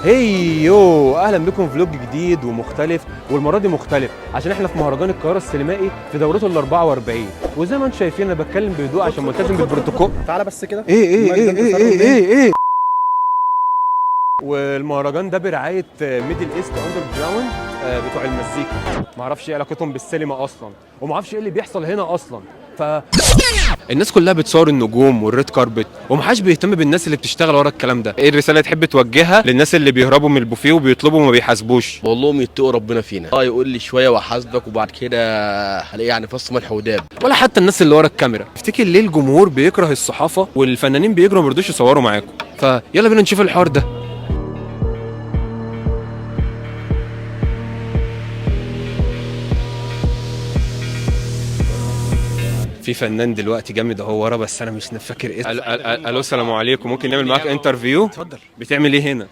هيو اهلا بكم في فلوج جديد ومختلف، والمره دي مختلف عشان احنا في مهرجان القاهره السينمائي في دورته ال 44. وزي ما انتم شايفين انا بتكلم بهدوء عشان ملتزم بالبروتوكول. تعالى بس كده. ايه والمهرجان ده برعايه ميدل ايست اندر جراوند بتوع المزيكا. ما اعرفش ايه علاقتهم بالسينما اصلا، وما اعرفش ايه اللي بيحصل هنا اصلا. الناس كلها بتصور النجوم والريد كاربت، ومحدش بيهتم بالناس اللي بتشتغل ورا الكلام ده. ايه الرساله تحب توجهها للناس اللي بيهربوا من البوفيه وبيطلبوا وما بيحاسبوش؟ بقول لهم يتقوا ربنا فينا. يقول لي شويه واحاسبك وبعد كده هلاقي يعني فص ملح وداب. ولا حتى الناس اللي ورا الكاميرا. افتكر ليه الجمهور بيكره الصحافه والفنانين بيجروا ما يرضوش يصوروا معاكم؟ فيلا بينا نشوف الحوار ده. في فنان دلوقتي جامد اهو ورا، بس انا مش فاكر اسمه. الو السلام عليكم، ممكن نعمل معاك انترفيو؟ اتفضل. بتعمل ايه هنا؟